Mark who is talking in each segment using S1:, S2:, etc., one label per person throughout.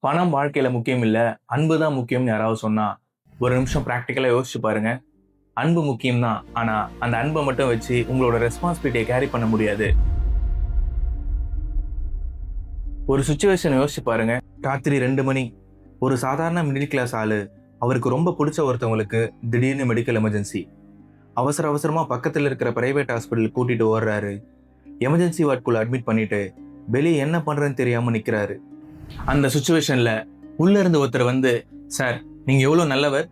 S1: பணம் வாழ்க்கையில முக்கியம் இல்ல. அன்பு தான் முக்கியம்னு யாராவது சொன்னா, ஒரு நிமிஷம் பிராக்டிகலா யோசிச்சு பாருங்க. அன்பு முக்கியம் தான். ஆனா, அந்த அன்ப மட்டும் வச்சு உங்களோட ரெஸ்பான்சிபிலிட்டிய கேரி பண்ண முடியாது. ஒரு சிச்சுவேஷன் யோசிச்சு பாருங்க. ராத்திரி 2 மணி. ஒரு சாதாரண மிடில் கிளாஸ் ஆளு. அவருக்கு ரொம்ப புடிச்ச ஒருத்தவங்களுக்கு திடீர்னு மெடிக்கல் எமர்ஜென்சி. அவசர அவசரமா பக்கத்துல இருக்கிற பிரைவேட் ஹாஸ்பிடல் கூட்டிட்டு ஓடுறாரு. எமர்ஜென்சி வார்டுக்குள்ள அட்மிட் பண்ணிட்டு, வெளிய என்ன பண்றதுன்னு தெரியாம நிக்கிறாரு. அந்த சிச்சுவேஷன்ல உள்ள இருந்து ஒருத்தர் வந்து, "சார், நீங்க எவ்வளவு நல்லவர்.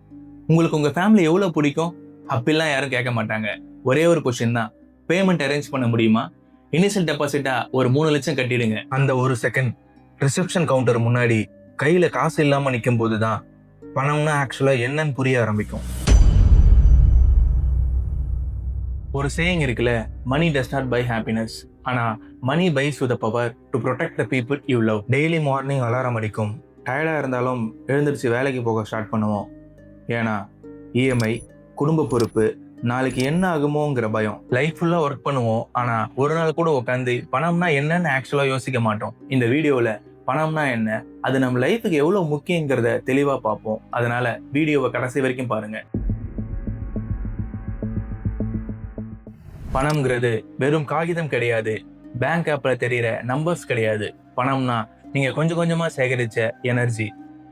S1: உங்களுக்கு உங்க ஃபேமிலி எவ்வளவு பிடிக்கும்?" அப்படிலாம் யாரும் கேட்க மாட்டாங்க. ஒரே ஒரு கொஸ்டின் தான். பேமெண்ட் அரேஞ்ச் பண்ண முடியுமா? இனிஷியல் டெபாசிட்டா ஒரு 3,00,000 கட்டிடுங்க. அந்த ஒரு செகண்ட் ரிசப்ஷன் கவுண்டர் முன்னாடி கையில காசு இல்லாம நிக்கும்போது தான் பணம்னா ஆக்சுவலா என்னன்னு புரிய ஆரம்பிக்கும். ஒரு சேயிங் இருக்குல்ல, money does not buy happiness. ஆனா money buys with the power to protect the people you love. Daily morning alarm அடிக்கும். டயர்டா இருந்தாலும் எழுந்திருச்சு வேலைக்கு போக ஸ்டார்ட் பண்ணுவோம். ஏன்னா இஎம்ஐ, குடும்ப பொறுப்பு, நாளைக்கு என்ன ஆகுமோங்கிற பயம். லைஃப் ஃபுல்லா ஒர்க் பண்ணுவோம். ஆனா ஒரு நாள் கூட உட்காந்து பணம்னா என்னன்னு ஆக்சுவலா யோசிக்க மாட்டோம். இந்த வீடியோல பணம்னா என்ன, அது நம்ம லைஃபுக்கு எவ்வளவு முக்கியங்கிறத தெளிவா பார்ப்போம். அதனால வீடியோவை கடைசி வரைக்கும் பாருங்க. பணம்ங்கிறது வெறும் காகிதம் கிடையாது. பேங்க் ஆப்ல தெரியிற நம்பர்ஸ் கிடையாது. பணம்னா நீங்க கொஞ்சம் கொஞ்சமா சேகரிச்ச எனர்ஜி.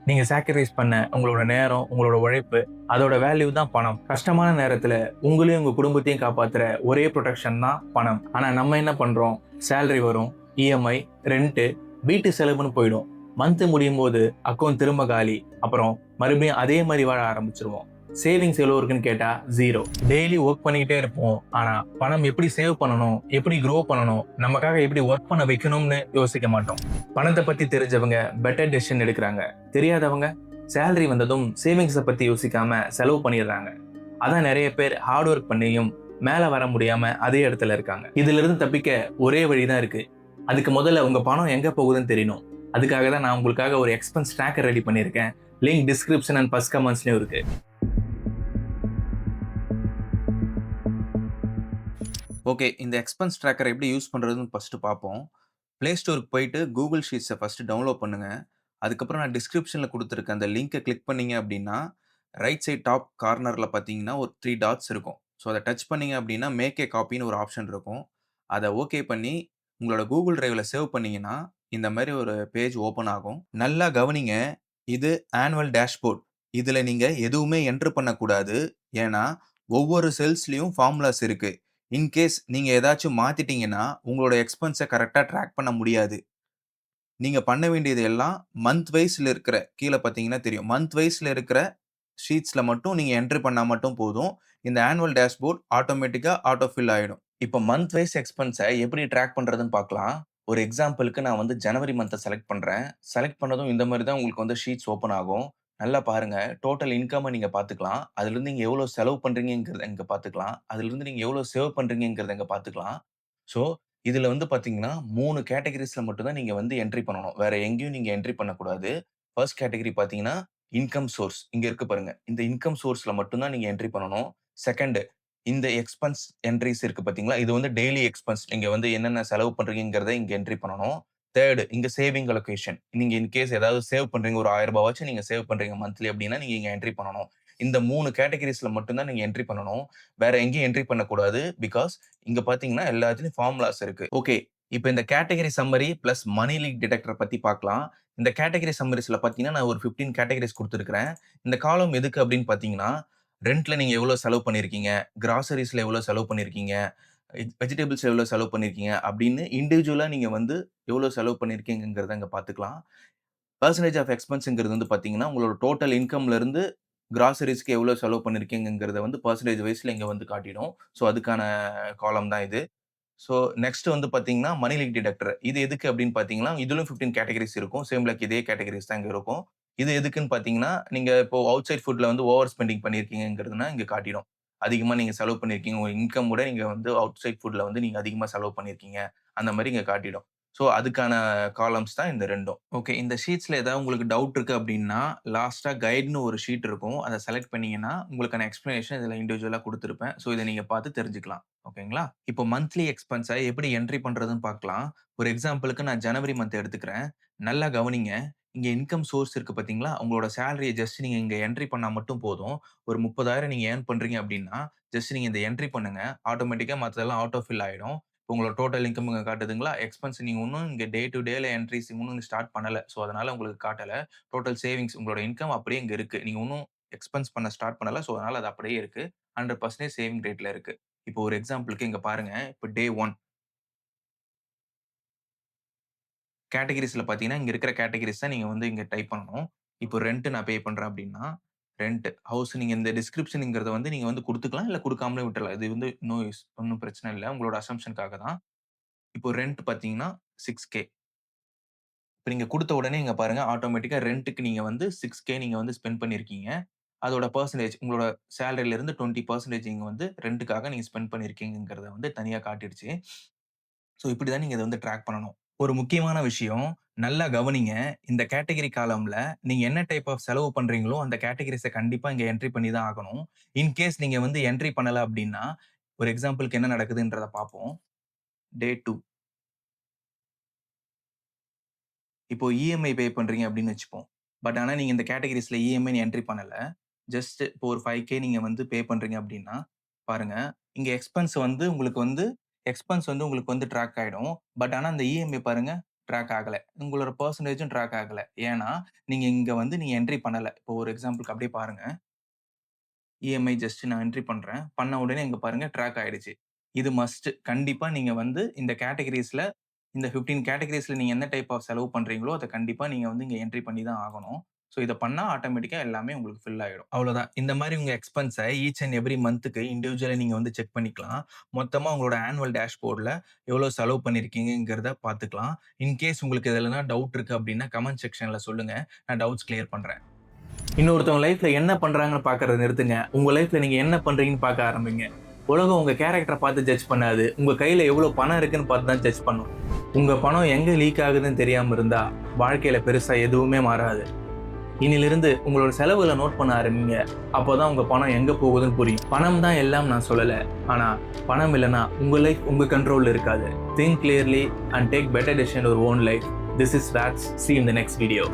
S1: நீங்க சாக்ரிஃபைஸ் பண்ண உங்களோட நேரம், உங்களோட உழைப்பு, அதோட வேல்யூ தான் பணம். கஷ்டமான நேரத்துல உங்களையும் உங்க குடும்பத்தையும் காப்பாத்துற ஒரே ப்ரொடெக்ஷன் தான் பணம். ஆனா நம்ம என்ன பண்றோம்? சேலரி வரும், இஎம்ஐ, ரெண்ட், வீட்டு செலவுன்னு போயிடும். மந்த் முடியும் போது அக்கௌண்ட் திரும்ப காலி. அப்புறம் மறுபடியும் அதே மாதிரி வாழ ஆரம்பிச்சிருவோம். சேவிங்ஸ் எவ்வளவு இருக்குன்னு கேட்டா ஜீரோ. டெய்லி ஒர்க் பண்ணிக்கிட்டே இருப்போம். ஆனா பணம் எப்படி சேவ் பண்ணணும், எப்படி க்ரோ பண்ணணும், நமக்காக எப்படி ஒர்க் பண்ண வைக்கணும்னு யோசிக்க மாட்டோம். பணத்தை பத்தி தெரிஞ்சவங்க பெட்டர் டெசிஷன் எடுக்கிறாங்க. தெரியாதவங்க சேலரி வந்ததும் சேவிங்ஸை பத்தி யோசிக்காம செலவு பண்ணிடுறாங்க. அதான் நிறைய பேர் ஹார்ட் ஒர்க் பண்ணியும் மேல வர முடியாம அதே இடத்துல இருக்காங்க. இதுல இருந்து தப்பிக்க ஒரே வழிதான் இருக்கு. அதுக்கு முதல்ல உங்க பணம் எங்க போகுதுன்னு தெரியணும். அதுக்காக தான் நான் உங்களுக்காக ஒரு எக்ஸ்பென்ஸ் ட்ராக்கர் ரெடி பண்ணியிருக்கேன். லிங்க் டிஸ்கிரிப்ஷன் அண்ட் ஃபர்ஸ்ட் கமெண்ட்ஸ்லயும் இருக்கு. ஓகே, இந்த எக்ஸ்பென்ஸ் ட்ராக்கர் எப்படி யூஸ் பண்ணுறதுன்னு ஃபஸ்ட்டு பார்ப்போம். ப்ளே ஸ்டோருக்கு போயிட்டு கூகுள் ஷீட்ஸை ஃபஸ்ட்டு டவுன்லோட் பண்ணுங்க. அதுக்கப்புறம் நான் டிஸ்கிரிப்ஷனில் கொடுத்துருக்க அந்த லிங்கை கிளிக் பண்ணீங்க அப்படின்னா, ரைட் சைட் டாப் கார்னரில் பார்த்தீங்கன்னா ஒரு 3 டாட்ஸ் இருக்கும். ஸோ அதை டச் பண்ணீங்க அப்படின்னா மேக் ஏ காப்பின்னு ஒரு ஆப்ஷன் இருக்கும். அதை ஓகே பண்ணி உங்களோட கூகுள் டிரைவில் சேவ் பண்ணீங்கன்னா, இந்த மாதிரி ஒரு பேஜ் ஓப்பன் ஆகும். நல்லா கவனிங்க. இது ஆனுவல் டேஷ்போர்ட். இதில் நீங்கள் எதுவுமே என்ட்ரு பண்ணக்கூடாது. ஏன்னா ஒவ்வொரு செல்ஸ்லயும் ஃபார்முலாஸ் இருக்கு. இன்கேஸ் நீங்க ஏதாச்சும் மாத்திட்டீங்கன்னா, உங்களோட எக்ஸ்பென்ஸ கரெக்ட்டா ட்ராக் பண்ண முடியாது. நீங்க பண்ண வேண்டியது எல்லாம் மந்த் வைஸ்ல இருக்கிற கீழ பார்த்தீங்கன்னா தெரியும். மந்த் வைஸ்ல இருக்கிற ஷீட்ஸ்ல மட்டும் நீங்க என்ட்ரி பண்ணா மட்டும் போதும். இந்த ஆனுவல் டேஷ்போர்ட் ஆட்டோமேட்டிக்கா ஆட்டோ ஃபில் ஆயிடும். இப்போ மந்த் வைஸ் எக்ஸ்பென்ஸ எப்படி ட்ராக் பண்றதுன்னு பார்க்கலாம். ஒரு எக்ஸாம்பிள்க்கு நான் வந்து ஜனவரி மந்த்த செலக்ட் பண்றேன். செலக்ட் பண்ணதும் இந்த மாரி தான் உங்களுக்கு வந்து ஷீட்ஸ் ஓப்பன் ஆகும். நல்லா பாருங்க. டோட்டல் இன்கம்ம நீங்க பார்த்துக்கலாம். அதிலிருந்து நீங்க எவ்வளோ செலவு பண்றீங்கங்கிறத இங்க பார்த்துக்கலாம். அதிலிருந்து நீங்க எவ்வளோ சேவ் பண்றீங்கங்கிறத இங்க பார்த்துக்கலாம். ஸோ, இதுல வந்து பார்த்தீங்கன்னா, 3 கேட்டகரீஸ்ல மட்டும் தான் நீங்க வந்து என்ட்ரி பண்ணணும். வேற எங்கேயும் நீங்க என்ட்ரி பண்ணக்கூடாது. ஃபர்ஸ்ட் கேட்டகரி பார்த்தீங்கன்னா, இன்கம் சோர்ஸ். இங்க இருக்கு பாருங்க. இந்த இன்கம் சோர்ஸ்ல மட்டும் தான் நீங்க என்ட்ரி பண்ணணும். 2 இந்த எக்ஸ்பென்ஸ் என்ட்ரீஸ் இருக்கு பார்த்தீங்களா? இது வந்து டெய்லி எக்ஸ்பென்ஸ். நீங்க வந்து என்னென்ன செலவு பண்றீங்கங்கிறத இங்க என்ட்ரி பண்ணணும். 3 இங்க சேவிங் அலோகேஷன். நீங்க இன் கேஸ் ஏதாவது சேவ் பண்றீங்க, ஒரு ரூ. 1000 நீங்க சேவ் பண்றீங்க மந்த்லி அப்டின்னா, நீங்க இங்க என்ட்ரி பண்ணணும். இந்த 3 கேட்டகரீஸ்ல மட்டும் தான் நீங்க என்ட்ரி பண்ணணும். வேற எங்கேயும் என்ட்ரி பண்ணக்கூடாது. பிகாஸ் இங்க பார்த்தீங்கன்னா, எல்லாத்துலயும் ஃபார்முலாஸ் இருக்கு. ஓகே. இப்ப இந்த category summary plus money leak detector பத்தி பார்க்கலாம். இந்த கேட்டகரி சம்மரீஸ்ல பார்த்தீங்கன்னா, நான் ஒரு 15 கேட்டகரீஸ் குடுத்திருக்கிறேன். இந்த காலம் எதுக்கு அப்டின்னு பார்த்தீங்கன்னா, ரென்ட்ல நீங்க எவ்வளோ செலவு பண்ணியிருக்கீங்க? கிராசரீஸ்ல எவ்வளோ செலவு பண்ணியிருக்கீங்க? வெஜிடபிள்ஸ் எவ்வளோ செலவு பண்ணியிருக்கீங்க? அப்படின்னு இண்டிவிஜுவலா நீங்க வந்து எவ்வளோ செலவு பண்ணியிருக்கீங்கங்கிறத இங்க பார்த்துக்கலாம். பெர்சன்டேஜ் ஆஃப் எக்ஸ்பென்ஸ்ங்கிறது வந்து பார்த்தீங்கன்னா, உங்களோட டோட்டல் இன்கம்ல இருந்து கிராசரீஸ்க்கு எவ்வளோ செலவு பண்ணியிருக்கீங்கங்கிறத வந்து பெர்சன்டேஜ் வைஸ்ல இங்க வந்து காட்டிடும். ஸோ அதுக்கான காலம் தான் இது. ஸோ நெக்ஸ்ட் வந்து பார்த்தீங்கன்னா, மனி லீக் டிடெக்டர். இது எதுக்கு அப்படின்னு பார்த்தீங்கன்னா, இதிலும் 15 கேட்டகரீஸ் இருக்கும். சேம் லைக் இதே கேட்டகரீஸ் தான் இங்க இருக்கும். இது எதுக்குன்னு பார்த்தீங்கன்னா, நீங்க இப்போ அவுட் சைட் ஃபுட்ல வந்து ஓவர் ஸ்பெண்டிங் பண்ணியிருக்கீங்கங்கிறதுனா இங்க காட்டிடும். அதிகமா நீங்க செலவு பண்ணியிருக்கீங்க. உங்க இன்கம் விட நீங்க வந்து அவுட் சைட் ஃபுட்ல வந்து நீங்க அதிகமா செலவு பண்ணியிருக்கீங்க. அந்த மாரி இங்க காட்டிடும். ஸோ அதுக்கான காலம்ஸ் தான் இந்த 2ம். ஓகே. இந்த ஷீட்ஸ்ல ஏதாவது உங்களுக்கு டவுட் இருக்கு அப்படின்னா, லாஸ்ட்டா கைடுன்னு ஒரு ஷீட் இருக்கும். அத செலக்ட் பண்ணீங்கன்னா, உங்களுக்கான எக்ஸ்ப்ளனேஷன் இதுல இண்டிவிஜுவலா குடுத்திருப்பேன். ஸோ இத நீங்க பார்த்து தெரிஞ்சுக்கலாம். ஓகேங்களா? இப்போ மந்த்லி எக்ஸ்பென்ஸ எப்படி என்ட்ரி பண்றதுன்னு பார்க்கலாம். ஒரு எக்ஸாம்பிள்க்கு நான் ஜனவரி மந்த் எடுத்துக்கிறேன். நல்லா கவனிங்க. இங்க இன்கம் சோர்ஸ் இருக்கு பார்த்தீங்களா? உங்களோட சேலரிய ஜஸ்ட் நீங்க இங்க என்ட்ரி பண்ணா மட்டும் போதும். ஒரு 30,000 நீங்க ஏர்ன் பண்றீங்க அப்டின்னா, ஜஸ்ட் நீங்க இந்த என்ட்ரி பண்ணுங்க. ஆட்டோமேட்டிக்கா மத்ததெல்லாம் ஆட்டோ ஃபில் ஆயிடும். உங்களோட டோட்டல் இன்கம் இங்க காட்டுதுங்களா? எக்ஸ்பென்ஸ் நீங்க இன்னும் இங்க டே டூ டேல என்ட்ரிஸ் இன்னும் ஸ்டார்ட் பண்ணல. சோ அதனால உங்களுக்கு காட்டல. டோட்டல் சேவிங்ஸ் உங்களோட இன்கம் அப்படியே இங்க இருக்கு. நீங்க இன்னும் எக்ஸ்பென்ஸ் பண்ண ஸ்டார்ட் பண்ணல. சோ அதனால அது அப்படியே இருக்கு. 100% சேவிங் ரேட்ல இருக்கு. இப்போ ஒரு எக்ஸாம்பிள்க்கு இங்க பாருங்க. இப்போ டே 1 கேட்டகரீஸ்ல பார்த்தீங்கன்னா, இங்க இருக்கிற கேட்டகரீஸ் தான் நீங்க வந்து இங்க டைப் பண்ணணும். இப்போ ரென்ட் நான் பே பண்றேன் அப்டின்னா, ரென்ட், ஹவுஸ் நீங்க இந்த டிஸ்கிரிப்ஷன்ங்கிறத வந்து நீங்க வந்து குடுத்துக்கலாம். இல்ல குடுக்காமலே விட்டுறலாம். இது வந்து நோ யூஸ் ஒண்ணும் பிரச்சனை இல்ல. உங்களோட அசம்ப்ஷன்க்காக தான். இப்போ ரென்ட் பார்த்தீங்கன்னா 6K. இப்ப நீங்க குடுத்த உடனே இங்க பாருங்க ஆட்டோமேட்டிக்கா ரென்ட்க்கு நீங்க வந்து 6K நீங்க வந்து ஸ்பெண்ட் பண்ணியிருக்கீங்க. அதோட பெர்சன்டேஜ் உங்களோட சேலரில இருந்து 20% இங்க வந்து ரென்ட்க்காக நீங்க ஸ்பெண்ட் பண்ணியிருக்கீங்கங்கிறத வந்து தனியா காட்டிடுச்சு. சோ இப்படி தான் நீங்க இத வந்து டிராக் பண்ணணும். ஒரு முக்கியமான விஷயம், நல்லா கவனிங்க. இந்த கேட்டகரி காலம்ல நீங்க என்ன டைப் ஆஃப் செலவு பண்றீங்களோ, அந்த கேட்டகரிஸ கண்டிப்பா இங்க என்ட்ரி பண்ணி தான் ஆகணும். இன் கேஸ் நீங்க வந்து என்ட்ரி பண்ணல அப்டின்னா, ஒரு எக்ஸாம்பிள்க்கு என்ன நடக்குதுன்றத பார்ப்போம். டே 2 இப்போ இஎம்ஐ பே பண்றீங்க அப்டின்னு வச்சுப்போம். பட் ஆனா நீங்க இந்த கேட்டகரிஸ்ல இஎம்ஐன்னு என்ட்ரி பண்ணல. ஜஸ்ட் இப்போ ஒரு 5K நீங்க வந்து பே பண்றீங்க அப்டின்னா, பாருங்க இங்க எக்ஸ்பென்ஸ் வந்து உங்களுக்கு வந்து ட்ராக் ஆயிடும். பட் ஆனா அந்த இஎம்ஐ பாருங்க ட்ராக் ஆகல. உங்களோட பெர்சன்டேஜும் ட்ராக் ஆகல. ஏன்னா, நீங்க என்ட்ரி பண்ணல. இப்போ ஒரு எக்ஸாம்பிள்க்கு அப்டியே பாருங்க. இஎம்ஐ ஜஸ்ட் நான் என்ட்ரி பண்றேன். பண்ண உடனே இங்க பாருங்க ட்ராக் ஆயிடுச்சு. இது மஸ்ட். கண்டிப்பா நீங்க வந்து இந்த கேட்டகரீஸ்ல இந்த 15 கேட்டகரீஸ்ல நீங்க என்ன டைப் ஆஃப் செலவு பண்றீங்களோ, அத கண்டிப்பா நீங்க வந்து இங்க என்ட்ரி பண்ணி தான் ஆகணும். ஸோ இத பண்ணா ஆட்டோமேட்டிக்கா எல்லாமே உங்களுக்கு ஃபில் ஆயிடும். அவ்வளோதான். இந்த மாரி உங்க எக்ஸ்பென்ஸ ஈச் அண்ட் எவரி மந்த்க்கு இண்டிவிஜுவலா நீங்க வந்து செக் பண்ணிக்கலாம். மொத்தமா உங்களோட ஆனுவல் டேஷ்போர்ட்ல எவ்வளோ செலவு பண்ணியிருக்கீங்கங்கிறத பார்த்துக்கலாம். இன் கேஸ் உங்களுக்கு எதுலனா டவுட் இருக்கு அப்டின்னா, கமெண்ட் செக்ஷன்ல சொல்லுங்க. நான் டவுட்ஸ் கிளியர் பண்றேன். இன்னொருத்தவங்க லைஃப்ல என்ன பண்றாங்கன்னு பார்க்கறத நிறுத்துங்க. உங்க லைஃப்ல நீங்க என்ன பண்றீங்கன்னு பார்க்க ஆரம்பிங்க. உலகம் உங்க கேரக்டர பார்த்து ஜட்ஜ் பண்ணாது. உங்க கையில எவ்வளவு பணம் இருக்குன்னு பார்த்து தான் ஜட்ஜ் பண்ணும். உங்க பணம் எங்க லீக் ஆகுதுன்னு தெரியாம இருந்தா, வாழ்க்கையில பெருசா எதுவுமே மாறாது. இனிலிருந்து உங்களோட செலவுகள நோட் பண்ண ஆரம்பிங்க. அப்போதான் உங்க பணம் எங்க போகுதுன்னு புரியும். பணம் தான் எல்லாம் நான் சொல்லல. ஆனா, பணம் இல்லனா உங்க லைஃப் உங்க கண்ட்ரோல்ல இருக்காது. Think clearly and take better decision in your own life. This is Vax. See you in the next video.